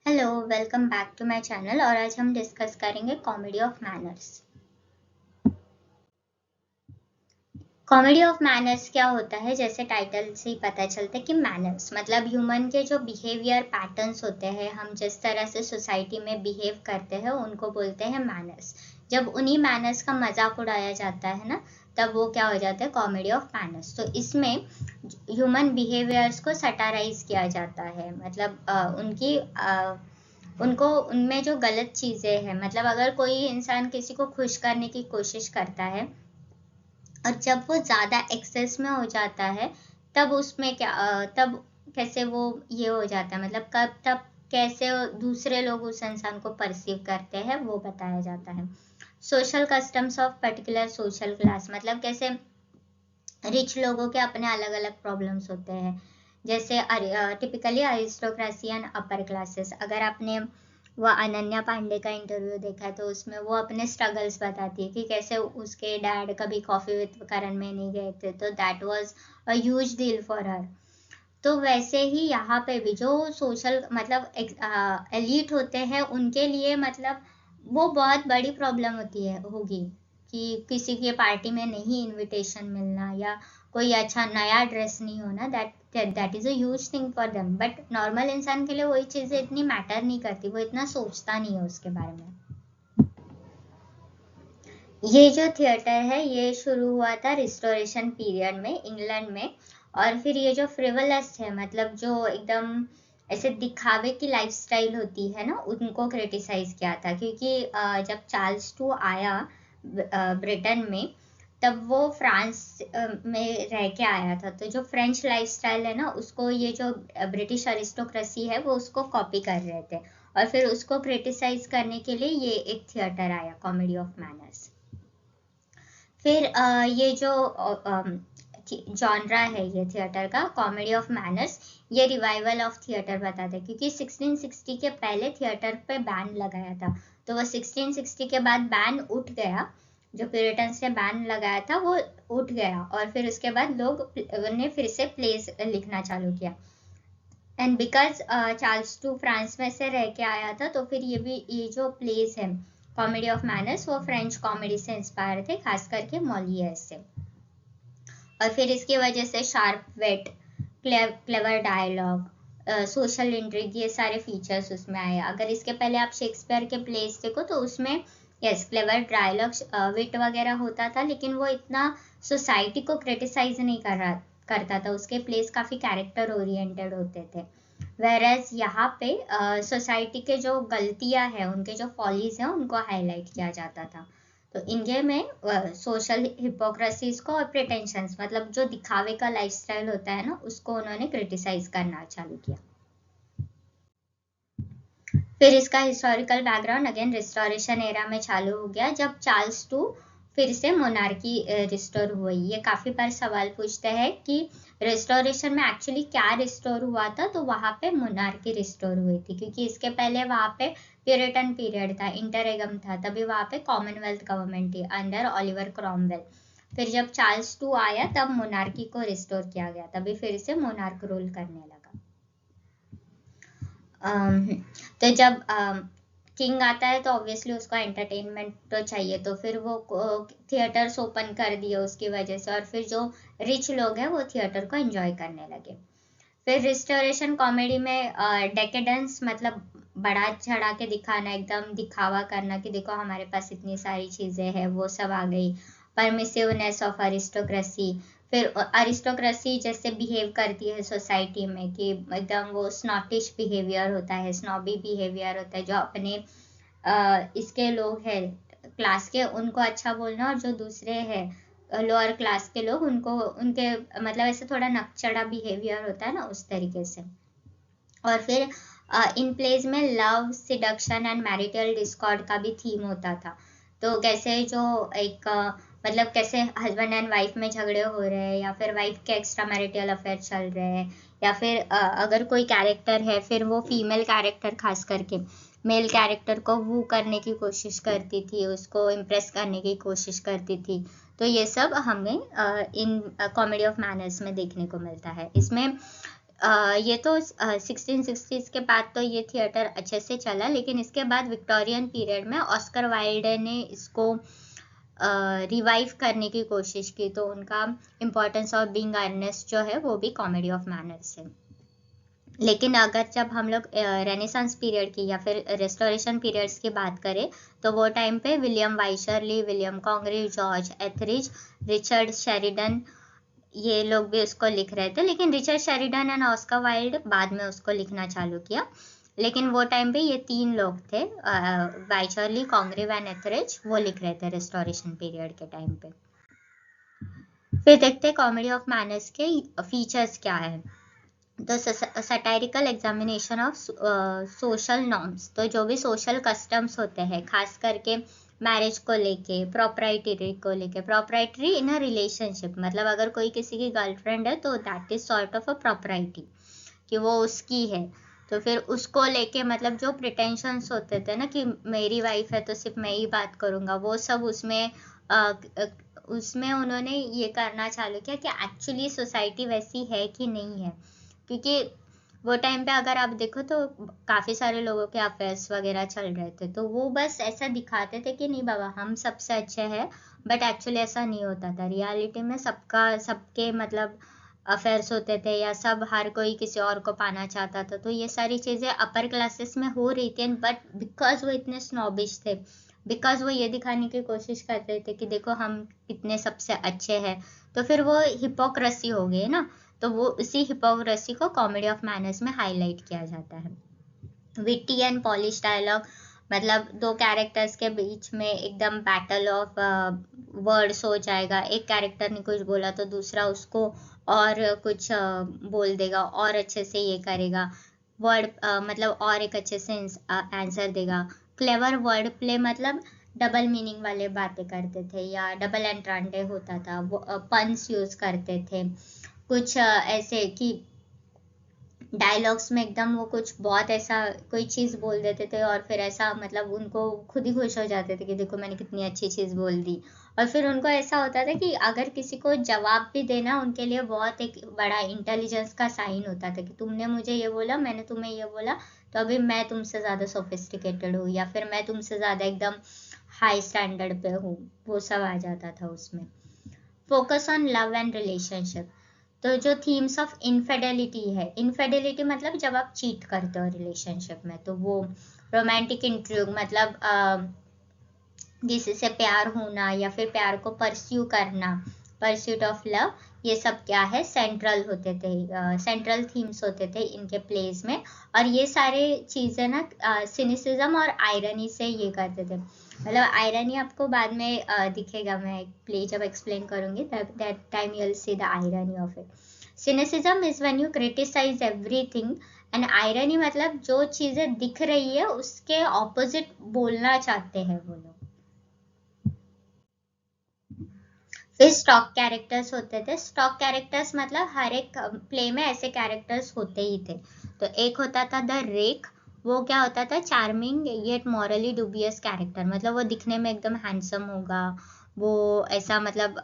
Hello, welcome back to my channel. और आज हम डिस्कस करेंगे comedy of manners. Comedy of manners क्या होता है? जैसे टाइटल से ही पता चलता है कि मैनर्स मतलब ह्यूमन के जो बिहेवियर पैटर्न्स होते हैं, हम जिस तरह से सोसाइटी में बिहेव करते हैं उनको बोलते हैं मैनर्स। जब उन्हीं मैनर्स का मजाक उड़ाया जाता है ना, तब वो क्या हो जाता है? Comedy of manners. तो इसमें ह्यूमन बिहेवियर्स को सटाराइज किया जाता है, मतलब उनको उनमें जो गलत चीजें हैं, मतलब अगर कोई इंसान किसी को खुश करने की कोशिश करता है और जब वो ज्यादा एक्सेस में हो जाता है, तब उसमें तब कैसे वो ये हो जाता है, मतलब तब कैसे दूसरे लोग उस इंसान को परसीव करते हैं, वो बताया जाता है। Social customs of particular social class, मतलब कैसे रिच लोगों के अपने अलग अलग प्रॉब्लम्स होते हैं। जैसे typically aristocracy and upper classes. अगर आपने वो अनन्या पांडे का इंटरव्यू देखा है तो उसमें वो अपने स्ट्रगल्स बताती है कि कैसे उसके डैड कभी कॉफी विद करण में नहीं गए थे, तो that was a huge deal for her. तो वैसे ही यहाँ पे भी जो सोशल मतलब एलीट होते हैं उनके लिए, मतलब वो बहुत बड़ी प्रॉब्लम होगी कि किसी के पार्टी में नहीं इनविटेशन मिलना या कोई अच्छा नया ड्रेस नहीं होना। That is a huge thing for them, but normal इंसान के लिए वही चीजें इतनी मैटर नहीं करती, वो इतना सोचता नहीं है उसके बारे में। ये जो थिएटर है ये शुरू हुआ था रिस्टोरेशन पीरियड में इंग्लैंड में। और फिर ये जो फ्रिवलस है, मतलब जो एकदम ऐसे दिखावे की लाइफस्टाइल होती है ना, उनको क्रिटिसाइज किया था। क्योंकि जब चार्ल्स टू आया ब्रिटेन में, तब वो फ्रांस में रह के आया था, तो जो फ्रेंच लाइफस्टाइल है ना, उसको ये जो ब्रिटिश अरिस्टोक्रेसी है वो उसको कॉपी कर रहे थे। और फिर उसको क्रिटिसाइज करने के लिए ये एक थिएटर आया, कॉमेडी ऑफ मैनर्स। फिर ये जो जॉनरा है ये थिएटर का, कॉमेडी ऑफ मैनर्स, ये रिवाइवल ऑफ थिएटर बताते हैं। क्योंकि 1660 के पहले थिएटर पे बैन लगाया था, तो वो 1660 के बाद बैन उठ गया। जो प्यूरिटन्स ने बैन लगाया था वो उठ गया, और फिर उसके बाद लोग ने फिर से प्लेस लिखना चालू किया। And because Charles to France में से रह के आया था, तो फिर ये जो प्लेस है कॉमेडी ऑफ मैनर्स, वो फ्रेंच कॉमेडी से इंस्पायर थे, खास करके मॉलियर्स से। और फिर इसकी वजह से sharp wit, clever dialogue, social intrigue, ये सारे फीचर्स उसमें आए। अगर इसके पहले आप शेक्सपियर के प्लेस देखो तो उसमें यस क्लेवर डायलॉग विट वगैरह होता था, लेकिन वो इतना सोसाइटी को क्रिटिसाइज नहीं करता था। उसके प्लेस काफी कैरेक्टर ओरिएंटेड होते थे। वेरएज यहाँ पे सोसाइटी के जो गलतियां हैं, उनके जो फॉलीज हैं, उनको हाईलाइट किया जाता था। तो इनके में सोशल हिपोक्रेसीज को और प्रिटेंशंस, मतलब जो दिखावे का लाइफस्टाइल होता है ना, उसको उन्होंने क्रिटिसाइज करना चालू किया। फिर इसका historical background again restoration era में चालू हो गया, जब चार्ल्स टू फिर से मोनार्की रिस्टोर हुई। ये काफी बार सवाल पूछते हैं कि रिस्टोरेशन में एक्चुअली क्या रिस्टोर हुआ था, तो वहां पे मोनार्की रिस्टोर हुई थी। क्योंकि इसके पहले वहां पे प्यूरिटन पीरियड था, इंटररेगम था, तभी वहां पे कॉमनवेल्थ गवर्नमेंट थी अंडर ओलिवर क्रॉमवेल। फिर जब चार्ल्स टू आया तब मोनार्की को रिस्टोर किया गया, तभी फिर से मोनार्क रूल करने लगा। तो जब किंग आता है तो ऑब्वियसली उसको एंटरटेनमेंट तो चाहिए, तो फिर वो थिएटर्स ओपन कर दिए उसकी वजह से, और फिर जो रिच लोग हैं वो थिएटर को एंजॉय करने लगे। फिर रिस्टोरेशन कॉमेडी में डेकेडेंस, मतलब बड़ा चढ़ा के दिखाना, एकदम दिखावा करना कि देखो हमारे पास इतनी सारी चीजें हैं, वो सब आ गई। परमिसिवनेस ऑफ अरिस्टोक्रेसी, फिर अरिस्टोक्रेसी जैसे बिहेव करती है सोसाइटी में कि एकदम वो स्नॉटिश बिहेवियर होता है, स्नॉबी बिहेवियर होता है, जो अपने इसके लोग हैं क्लास के, उनको अच्छा बोलना, और जो दूसरे हैं लोअर क्लास के लोग, उनको उनके मतलब ऐसे थोड़ा नकचड़ा बिहेवियर होता है ना, उस तरीके से। और फिर इन प्लेज में love, seduction and marital Discord का भी थीम होता था। तो कैसे जो एक मतलब कैसे हस्बैंड एंड वाइफ में झगड़े हो रहे हैं, या फिर वाइफ के एक्स्ट्रा मैरिटल अफेयर चल रहे हैं, या फिर अगर कोई कैरेक्टर है, फिर वो फीमेल कैरेक्टर खास करके मेल कैरेक्टर को वू करने की कोशिश करती थी, उसको इम्प्रेस करने की कोशिश करती थी। तो ये सब हमें इन कॉमेडी ऑफ मैनर्स में देखने को मिलता है। इसमें ये तो 1660s के बाद तो ये थिएटर अच्छे से चला, लेकिन इसके बाद विक्टोरियन पीरियड में ऑस्कर वाइल्ड ने इसको रिवाइव करने की कोशिश की, तो उनका इम्पोर्टेंस ऑफ बीइंग अर्नेस्ट जो है वो भी कॉमेडी ऑफ मैनर्स है। लेकिन अगर जब हम लोग रेनेसांस पीरियड की या फिर रेस्टोरेशन पीरियड्स की बात करें, तो वो टाइम पे William Wycherley, William Congreve, George Etherege, Richard Sheridan, ये लोग भी उसको लिख रहे थे। लेकिन Richard Sheridan and Oscar Wilde बाद में उसको लिखना चालू किया। लेकिन वो टाइम पे ये 3 लोग थे, वाइचरली, कॉन्ग्रेव एंड एथरिज, वो लिख रहे थे रेस्टोरेशन पीरियड के टाइम पे। फिर देखते हैं कॉमेडी ऑफ मैनर्स के फीचर्स क्या है। तो satirical examination of social norms, तो जो भी सोशल कस्टम्स होते हैं, खास करके मैरिज को लेके, प्रोप्राइटरी को लेके, प्रोप्राइटरी इन अ रिलेशनशिप, मतलब अगर कोई किसी की गर्लफ्रेंड है तो that is sort of a property, कि वो उसकी है। तो फिर उसको लेके मतलब जो प्रिटेंशंस होते थे ना कि मेरी वाइफ है तो सिर्फ मैं ही बात करूंगा, वो सब उसमें उन्होंने ये करना चालू किया कि एक्चुअली सोसाइटी वैसी है कि नहीं है। क्योंकि वो टाइम पे अगर आप देखो तो काफी सारे लोगों के अफेयर्स वगैरह चल रहे थे, तो वो बस ऐसा दिखाते थे कि नहीं बाबा हम सबसे अच्छे हैं, बट एक्चुअली ऐसा नहीं होता था। रियलिटी में सबके मतलब अफेयर्स होते थे, या सब हर कोई किसी और को पाना चाहता था। तो ये सारी चीजें अपर क्लासेस में हो रही थी, बट बिकॉज वो इतने स्नॉबिश थे, बिकॉज वो ये दिखाने की कोशिश करते थे कि देखो हम इतने सबसे अच्छे हैं, तो फिर वो हिपोक्रेसी हो गई ना। तो वो उसी हिपोक्रेसी को कॉमेडी ऑफ मैनर्स में हाईलाइट किया जाता है। विट्टी एंड पॉलिश डायलॉग, मतलब 2 कैरेक्टर्स के बीच में एकदम बैटल ऑफ वर्ड्स हो जाएगा। एक कैरेक्टर ने कुछ बोला तो दूसरा उसको और कुछ बोल देगा, और अच्छे से ये करेगा वर्ड, मतलब और एक अच्छे से आंसर देगा। क्लेवर वर्ड प्ले, मतलब डबल मीनिंग वाले बातें करते थे, या डबल एंट्रांडे होता था, वो पन्स यूज करते थे। कुछ ऐसे कि डायलॉग्स में एकदम वो कुछ बहुत ऐसा कोई चीज बोल देते थे, और फिर ऐसा मतलब उनको खुद ही खुश हो जाते थे कि देखो मैंने कितनी अच्छी चीज बोल दी। और फिर उनको ऐसा होता था कि अगर किसी को जवाब भी देना उनके लिए बहुत एक बड़ा इंटेलिजेंस का साइन होता था, कि तुमने मुझे ये बोला, मैंने तुम्हें ये बोला, तो अभी मैं तुमसे ज्यादा सोफिस्टिकेटेड हूँ, या फिर मैं तुमसे ज्यादा एकदम हाई स्टैंडर्ड पे हूँ, वो सब आ जाता था उसमें। Focus on love and relationship, तो जो थीम्स ऑफ इनफेडेलिटी है, इनफेडेलिटी मतलब जब आप चीट करते हो रिलेशनशिप में, तो वो रोमांटिक इंट्रिग, मतलब किसी से प्यार होना या फिर प्यार को परस्यू करना, परस्यूट ऑफ लव, ये सब क्या है सेंट्रल होते थे, सेंट्रल थीम्स होते थे इनके प्लेस में। और ये सारे चीजें ना सिनिसिज्म और आयरनी से ये करते थे। मतलब आयरनी आपको बाद में दिखेगा, मैं प्ले जब एक्सप्लेन करूंगी that time you will see the irony of it. Cynicism is when you criticise everything, and irony मतलब जो चीजें दिख रही है उसके ऑपोजिट बोलना चाहते हैं वो लोग। फिर स्टॉक कैरेक्टर्स होते थे। स्टॉक कैरेक्टर्स मतलब हर एक प्ले में ऐसे कैरेक्टर्स होते ही थे। तो एक होता था द रेक, वो क्या होता था, charming yet morally dubious character, मतलब वो दिखने में एकदम हैंडसम होगा, वो ऐसा मतलब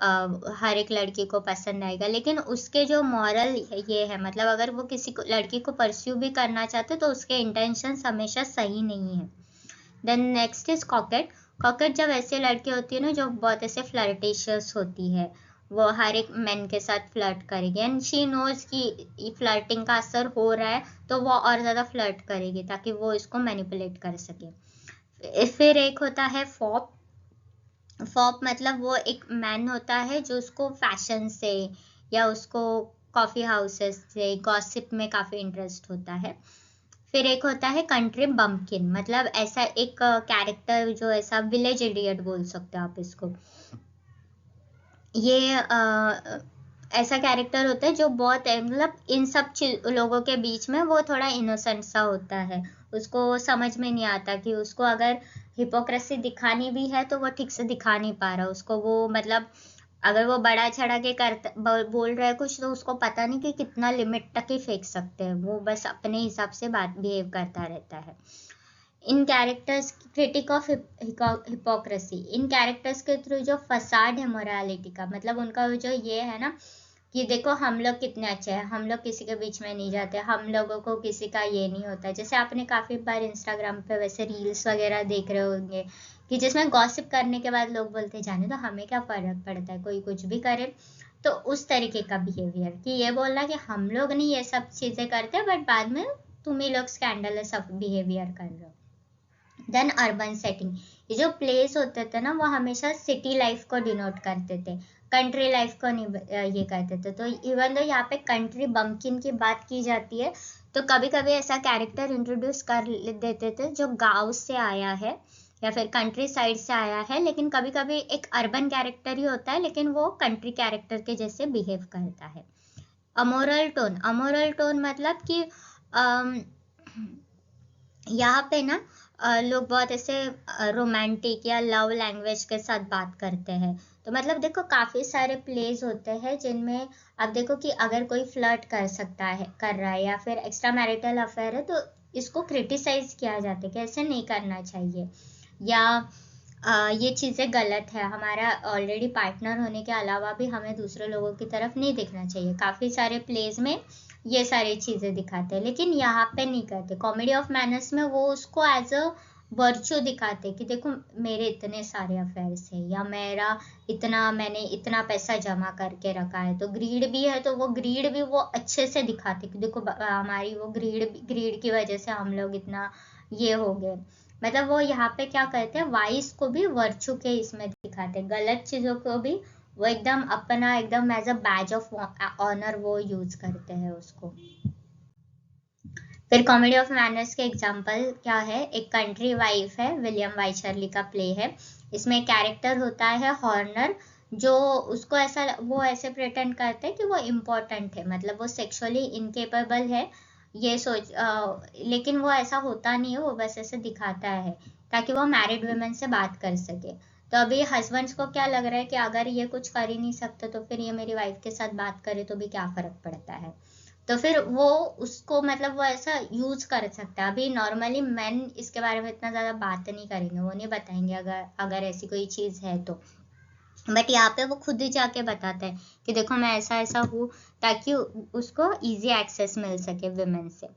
हर एक लड़की को पसंद आएगा, लेकिन उसके जो मॉरल ये है, मतलब अगर वो किसी को लड़की को परस्यू भी करना चाहते तो उसके इंटेंशन हमेशा सही नहीं है। Then next is कॉकेट। कॉकेट जब ऐसे लड़की होती है ना जो बहुत ऐसे फ्लर्टिशियस होती है, वो हर एक मैन के साथ फ्लर्ट करेगी, एंड शी नोज कि फ्लर्टिंग का असर हो रहा है, तो वो और ज्यादा फ्लर्ट करेगी ताकि वो इसको मैनिपुलेट कर सके। फिर एक होता है फॉप। फॉप मतलब वो एक मैन होता है जो उसको फैशन से या उसको कॉफी हाउसेस से गॉसिप में काफी इंटरेस्ट होता है। फिर एक होता है कंट्री बम्पकिन, मतलब ऐसा एक कैरेक्टर जो ऐसा विलेज इडियट बोल सकते हो आप इसको। ये ऐसा कैरेक्टर होता है जो बहुत मतलब इन सब लोगों के बीच में वो थोड़ा इनोसेंट सा होता है, उसको समझ में नहीं आता कि उसको अगर हिपोक्रेसी दिखानी भी है तो वो ठीक से दिखा नहीं पा रहा उसको, वो मतलब अगर वो बड़ा चढ़ा के बोल रहा है कुछ, तो उसको पता नहीं कि कितना लिमिट तक ही फेंक सकते हैं, वो बस अपने हिसाब से बात बिहेव करता रहता है। इन कैरेक्टर्स क्रिटिक ऑफ हिपोक्रेसी, इन कैरेक्टर्स के थ्रू जो फसाड है मोरालिटी का, मतलब उनका जो ये है ना कि देखो हम लोग कितने अच्छे हैं, हम लोग किसी के बीच में नहीं जाते, हम लोगों को किसी का ये नहीं होता। जैसे आपने काफी बार इंस्टाग्राम पे वैसे रील्स वगैरह देख रहे होंगे कि जिसमें गॉसिप करने के बाद लोग बोलते हैं जाने तो हमें क्या फर्क पड़ता है, कोई कुछ भी करे। तो उस तरीके का बिहेवियर कि ये बोलना कि हम लोग नहीं ये सब चीजें करते, बट बाद में तुम ही लोग स्कैंडलस बिहेवियर कर रहे हो। देन अर्बन सेटिंग, ये जो प्लेस होते थे ना वो हमेशा सिटी लाइफ को डिनोट करते थे, कंट्री लाइफ को नहीं ये करते थे। तो इवन दो यहाँ पे कंट्री बम्पकिन की बात की जाती है, तो कभी कभी ऐसा कैरेक्टर इंट्रोड्यूस कर देते थे जो गांव से आया है या फिर कंट्री साइड से आया है, लेकिन कभी कभी एक अर्बन कैरेक्टर ही होता है लेकिन वो कंट्री कैरेक्टर के जैसे बिहेव करता है। अमोरल टोन, अमोरल टोन मतलब कि यहाँ पे ना लोग बहुत ऐसे रोमांटिक या लव लैंग्वेज के साथ बात करते हैं। तो मतलब देखो काफी सारे प्लेस होते हैं जिनमें आप देखो कि अगर कोई फ्लर्ट कर सकता है, कर रहा है या फिर एक्स्ट्रा मैरिटल अफेयर है, तो इसको क्रिटिसाइज किया जाता है कि ऐसे नहीं करना चाहिए, या ये चीज़ें गलत है, हमारा ऑलरेडी पार्टनर होने के अलावा भी हमें दूसरे लोगों की तरफ नहीं देखना चाहिए। काफ़ी सारे प्लेज में ये सारी चीज़ें दिखाते हैं, लेकिन यहाँ पे नहीं करते। कॉमेडी ऑफ मैनर्स में वो उसको एज अ वर्चू दिखाते कि देखो मेरे इतने सारे अफेयर्स है, या मैंने इतना पैसा जमा करके रखा है। तो ग्रीड भी है, तो वो ग्रीड भी वो अच्छे से दिखाते कि देखो हमारी वो ग्रीड की वजह से हम लोग इतना ये हो गए। मतलब वो यहाँ पे क्या करते हैं, वाइस को भी वर्चू के इसमें दिखाते हैं, गलत चीजों को भी वो एकदम अपना एकदम as a badge of honour वो यूज करते हैं उसको। फिर कॉमेडी ऑफ मैनर्स के एग्जांपल क्या है, एक कंट्री वाइफ है, विलियम वाइचरली का प्ले है। इसमें कैरेक्टर होता है हॉर्नर, जो उसको ऐसा वो ऐसे प्रिटेंड करते हैं कि वो इम्पोर्टेंट है, मतलब वो सेक्सुअली इनकेपेबल है ये सोच लेकिन वो ऐसा होता नहीं है, वो बस ऐसे दिखाता है ताकि वो मैरिड वुमेन से बात कर सके। तो अभी हस्बैंड्स को क्या लग रहा है कि अगर ये कुछ कर ही नहीं सकते तो फिर ये मेरी वाइफ के साथ बात करे तो भी क्या फर्क पड़ता है। तो फिर वो उसको मतलब वो ऐसा यूज कर सकता है। अभी नॉर्मली मेन इसके बारे में इतना ज्यादा बात नहीं करेंगे, वो नहीं बताएंगे अगर ऐसी कोई चीज है तो, बट यहाँ पे वो खुद ही जाके बताता है कि देखो मैं ऐसा ऐसा हूँ, ताकि उसको इजी एक्सेस मिल सके विमेन से।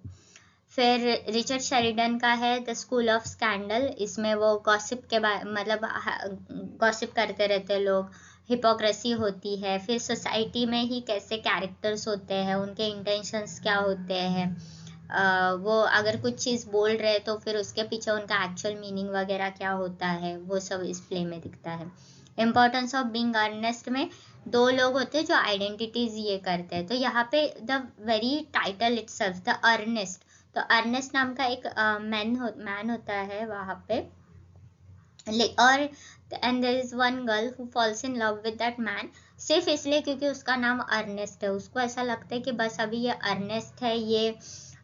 फिर रिचर्ड शेरिडन का है द स्कूल ऑफ स्कैंडल, इसमें वो गॉसिप के मतलब गॉसिप करते रहते लोग, हिपोक्रेसी होती है, फिर सोसाइटी में ही कैसे कैरेक्टर्स होते हैं, उनके इंटेंशंस क्या होते हैं, वो अगर कुछ चीज़ बोल रहे तो फिर उसके पीछे उनका एक्चुअल मीनिंग वगैरह क्या होता है, वो सब इस प्ले में दिखता है। इम्पोर्टेंस ऑफ बीइंग अर्नेस्ट में दो लोग होते हैं जो आइडेंटिटीज ये करते हैं। तो यहाँ पे the very title itself the Earnest, तो अर्नेस्ट नाम का एक मैन होता है वहाँ पे, और and there is one girl who falls in love with that man, सिर्फ इसलिए क्योंकि उसका नाम अर्नेस्ट है। उसको ऐसा लगता है कि बस अभी ये अर्नेस्ट है, ये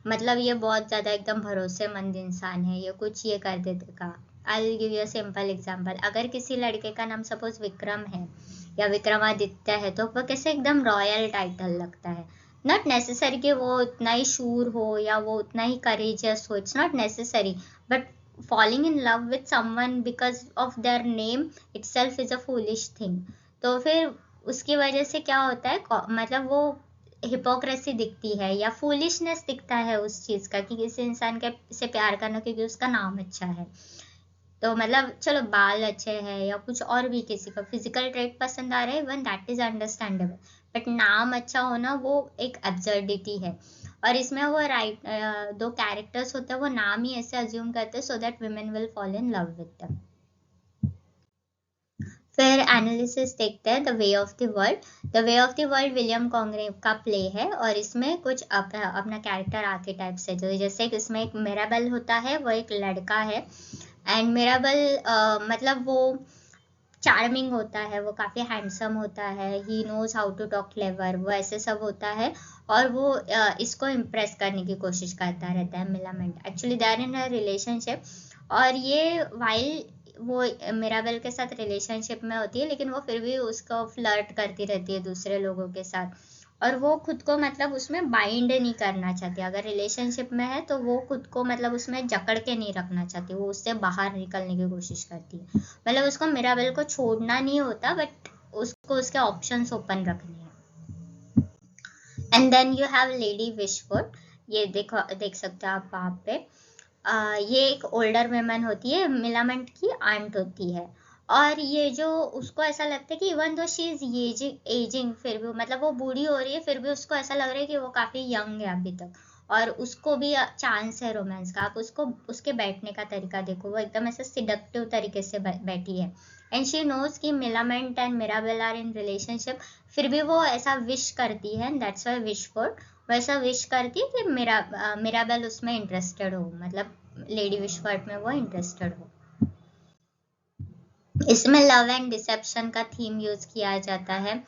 मतलब ये बहुत ज्यादा एकदम भरोसेमंद इंसान है, ये कुछ ये कर देगा। I will give you a simple example, अगर किसी लड़के का नाम सपोज विक्रम है या विक्रमादित्य है, तो वो कैसे एकदम रॉयल टाइटल लगता है। नॉट नेसेसरी कि वो उतना ही शूर हो या वो उतना ही करेजियस हो, it's not necessary, but falling in love with someone because of their name itself is a foolish thing। तो फिर उसकी वजह से क्या होता है, मतलब वो हिपोक्रेसी दिखती है या फूलिशनेस दिखता है उस चीज का कि किसी इंसान के से प्यार करना क्योंकि उसका नाम अच्छा है। तो मतलब चलो बाल अच्छे हैं या कुछ और भी किसी का फिजिकल ट्रेट पसंद आ रहा है, even that is understandable, but नाम अच्छा होना वो एक एब्सर्डिटी है। और इसमें वो दो कैरेक्टर्स होते हैं, वो नाम ही ऐसे अज्यूम करते हैं so that women will fall in love with them. फिर एनालिसिस देखते हैं the way of the world. The way of the world William Congreve का प्ले है, और इसमें कुछ अपना कैरेक्टर आर्केटाइप्स है। जो जैसे इसमें एक मिराबेल होता है, वो एक लड़का है, एंड मिराबेल मतलब वो चार्मिंग होता है, वो काफी हैंडसम होता है, he knows how to talk clever, वो ऐसे सब होता है, और वो इसको इम्प्रेस करने की कोशिश करता रहता है Millamant. Actually they are in a relationship, और ये वाइल वो मिराबेल के साथ रिलेशनशिप में होती है, लेकिन वो फिर भी उसको फ्लर्ट करती रहती है दूसरे लोगों के साथ, और वो खुद को मतलब उसमें बाइंड नहीं करना चाहती। अगर रिलेशनशिप में है तो वो खुद को मतलब उसमें जकड़ के नहीं रखना चाहती, वो उससे बाहर निकलने की कोशिश करती है। मतलब उसको मिराबेल को छोड़ना नहीं होता, बट उसको उसके ऑप्शंस ओपन रखने हैं। And then you have Lady Wishfort, ये देख सकते हो आप वहाँ पे। ये एक ओल्डर वुमन होती है, मिलामेंट की आंट होती है, और ये जो उसको ऐसा लगता है कि even though she is ageing, फिर भी मतलब वो बूढ़ी हो रही है, फिर भी उसको ऐसा लग रहा है कि वो काफी यंग है अभी तक, और उसको भी चांस है रोमांस का। आप उसको उसके बैठने का तरीका देखो, वो एकदम ऐसे सिडक्टिव तरीके से बैठी है। एंड शी नोज कि Millamant and Mirabell are in relationship, फिर भी वो ऐसा विश करती है, दैट्स व्हाई विश फॉर, वैसा विश करती है कि मिराबेल उसमें इंटरेस्टेड हो, मतलब लेडी विशवर्ड में वो इंटरेस्टेड हो। इसमें लव एंड डिसेप्शन का थीम यूज किया जाता है।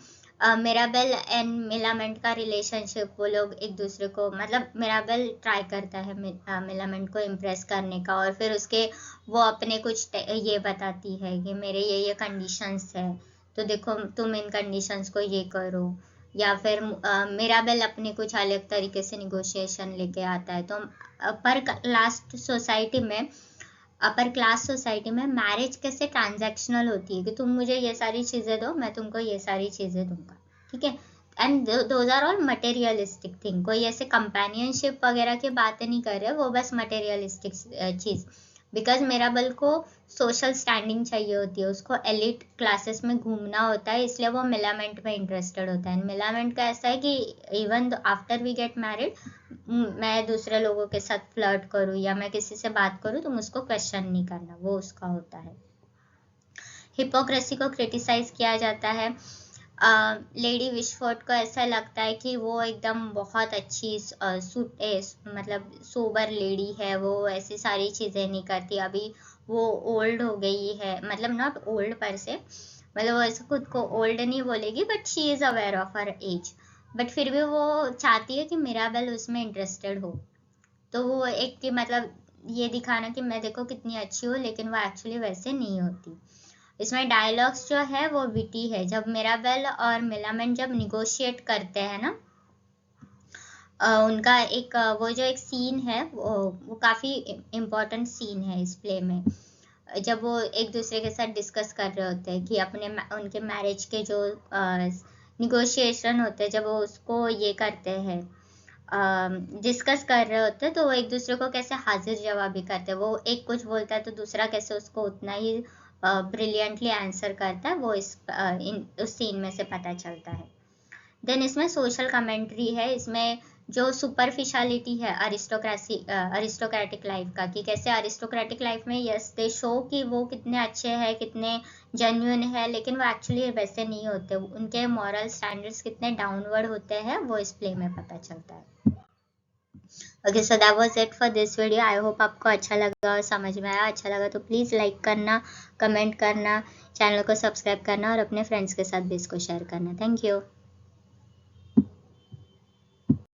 मिराबेल एंड मिलामेंट का रिलेशनशिप, वो लोग एक दूसरे को, मतलब मिराबेल ट्राई करता है मिलामेंट को इम्प्रेस करने का, और फिर उसके वो अपने कुछ ये बताती है कि मेरे ये कंडीशंस है, तो देखो तुम इन कंडीशंस को ये करो, या फिर मिराबेल अपने कुछ अलग तरीके से निगोशिएशन लेके आता है। तो पर लास्ट सोसाइटी में, अपर क्लास सोसाइटी में मैरिज कैसे ट्रांजैक्शनल होती है कि तुम मुझे ये सारी चीजें दो, मैं तुमको ये सारी चीजें दूंगा, ठीक है। And those are all materialistic thing, कोई ऐसे कंपेनियनशिप वगैरह की बात नहीं कर रहे, वो बस मटेरियलिस्टिक चीज। बिकॉज मिराबेल को सोशल स्टैंडिंग चाहिए होती है, उसको एलिट क्लासेस में घूमना होता है, इसलिए वो मिलामेंट में इंटरेस्टेड होता है। मिलामेंट का ऐसा है कि even after we get married, मैं दूसरे लोगों के साथ फ्लर्ट करूँ या मैं किसी से बात करूँ, तुम उसको क्वेश्चन नहीं करना, वो उसका होता है। हिपोक्रेसी को क्रिटिसाइज किया जाता है। लेडी विशफोर्ड को ऐसा लगता है कि वो एकदम बहुत अच्छी मतलब सोबर लेडी है, वो ऐसी सारी चीजें नहीं करती, अभी वो ओल्ड हो गई है, मतलब नॉट ओल्ड पर से, मतलब वो ऐसे खुद को ओल्ड नहीं बोलेगी, but she is aware of her age, but फिर भी वो चाहती है कि मिराबेल उसमें इंटरेस्टेड हो। तो वो एक कि मतलब ये दिखाना कि मैं देखो कितनी अच्छी हूँ, लेकिन वो एक्चुअली वैसे नहीं होती। इसमें डायलॉग्स जो है वो विटी है, जब मिराबेल और मिलामेंट जब निगोशिएट करते हैं ना, उनका एक वो जो एक सीन है, वो काफी इम्पोर्टेंट सीन है इस प्ले में, जब वो एक दूसरे के साथ डिस्कस कर रहे होते हैं कि अपने उनके मैरिज के जो निगोशिएशन होते हैं, जब वो उसको ये करते हैं, डिस्कस कर रहे होते हैं, तो वो एक दूसरे को कैसे हाजिर जवाबी करते हैं, वो एक कुछ बोलता है तो दूसरा कैसे उसको उतना ही ब्रिलियंटली आंसर करता है, वो उस सीन में से पता चलता है। देन इसमें सोशल कमेंट्री है, इसमें जो सुपरफिशलिटी है अरिस्टोक्रेटिक लाइफ का, कि कैसे अरिस्टोक्रेटिक लाइफ में यस दे शो कि वो कितने अच्छे हैं, कितने जेन्युइन है, लेकिन वो एक्चुअली वैसे नहीं होते, उनके मॉरल स्टैंडर्ड्स कितने डाउनवर्ड होते हैं, वो इस प्ले में पता चलता है। Okay, so that was it for this video. I hope आपको अच्छा लगा और समझ में आया। अच्छा लगा तो प्लीज़ लाइक करना, कमेंट करना, चैनल को सब्सक्राइब करना और अपने फ्रेंड्स के साथ भी इसको शेयर करना। Thank you.